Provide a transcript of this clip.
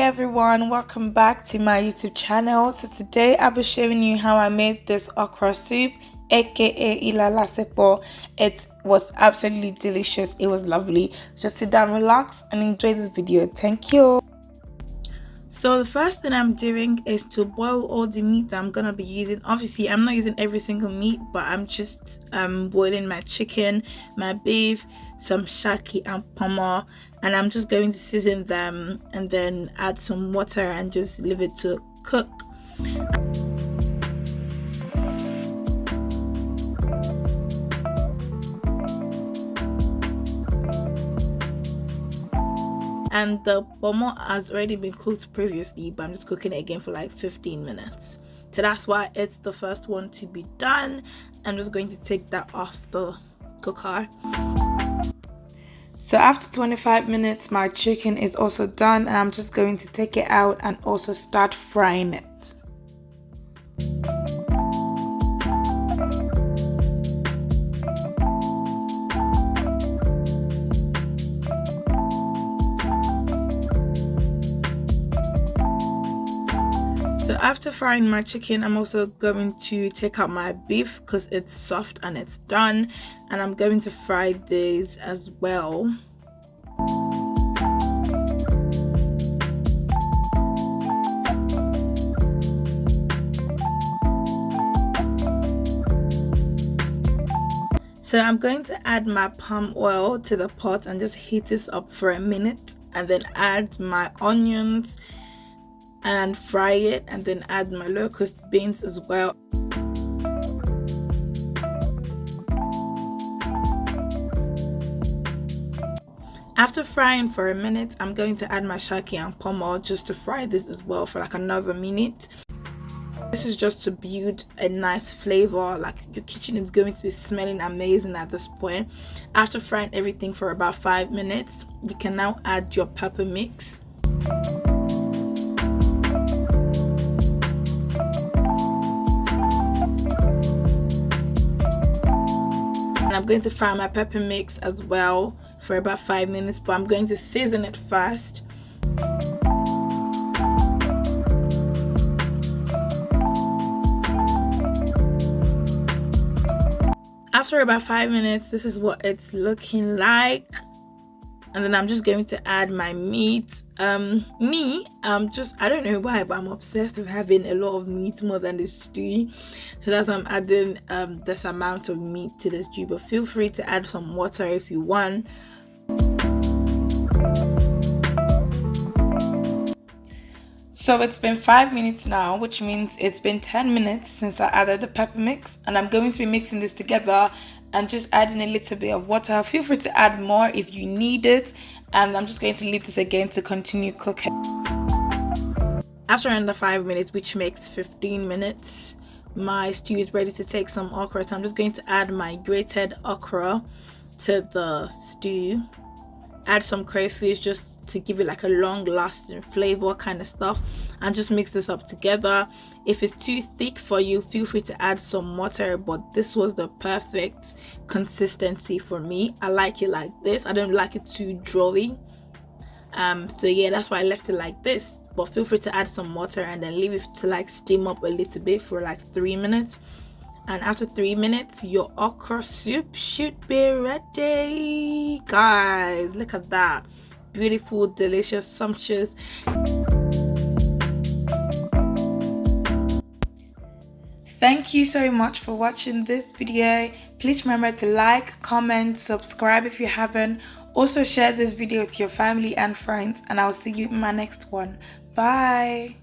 everyone, welcome back to my YouTube channel. So today I'll be showing you how I made this okra soup, aka Ila Alasepo. It was absolutely delicious. It was lovely. Just sit down, relax and enjoy this video. Thank you. So the first thing I'm doing is to boil all the meat that I'm gonna be using. Obviously I'm not using every single meat, but I'm just boiling my chicken, my beef, some Saki and Pomo, and I'm just going to season them and then add some water and just leave it to cook. And the Pomo has already been cooked previously, but I'm just cooking it again for like 15 minutes. So that's why it's the first one to be done. I'm just going to take that off the cooker. So after 25 minutes, my chicken is also done, and I'm just going to take it out and also start frying it. So after frying my chicken, I'm also going to take out my beef because it's soft and it's done, and I'm going to fry these as well. So I'm going to add my palm oil to the pot and just heat this up for a minute, and then add my onions and fry it, and then add my locust beans as well. After frying for a minute, I'm going to add my Saki and Pomo just to fry this as well for like another minute. This is just to build a nice flavor. Like, your kitchen is going to be smelling amazing at this point. After frying everything for about 5 minutes, you can now add your pepper mix. I'm going to fry my pepper mix as well for about 5 minutes, but I'm going to season it first. After about 5 minutes, this is what it's looking like. And then I'm just going to add my meat. I don't know why, but I'm obsessed with having a lot of meat more than the stew. So that's why I'm adding this amount of meat to the stew. But feel free to add some water if you want. So it's been 5 minutes now, which means it's been 10 minutes since I added the pepper mix. And I'm going to be mixing this together and just adding a little bit of water. Feel free to add more if you need it, and I'm just going to leave this again to continue cooking. After another 5 minutes, which makes 15 minutes, my stew is ready to take some okra. So I'm just going to add my grated okra to the stew, add some crayfish just to give it like a long lasting flavor kind of stuff, and just mix this up together. If it's too thick for you, feel free to add some water, but this was the perfect consistency for me. I like it like this. I don't like it too drawy, so yeah, that's why I left it like this. But feel free to add some water and then leave it to like steam up a little bit for like 3 minutes. And after 3 minutes, your okra soup should be ready. Guys, look at that. Beautiful, delicious, sumptuous. Thank you so much for watching this video. Please remember to like, comment, subscribe if you haven't. Also share this video with your family and friends, and I'll see you in my next one. Bye.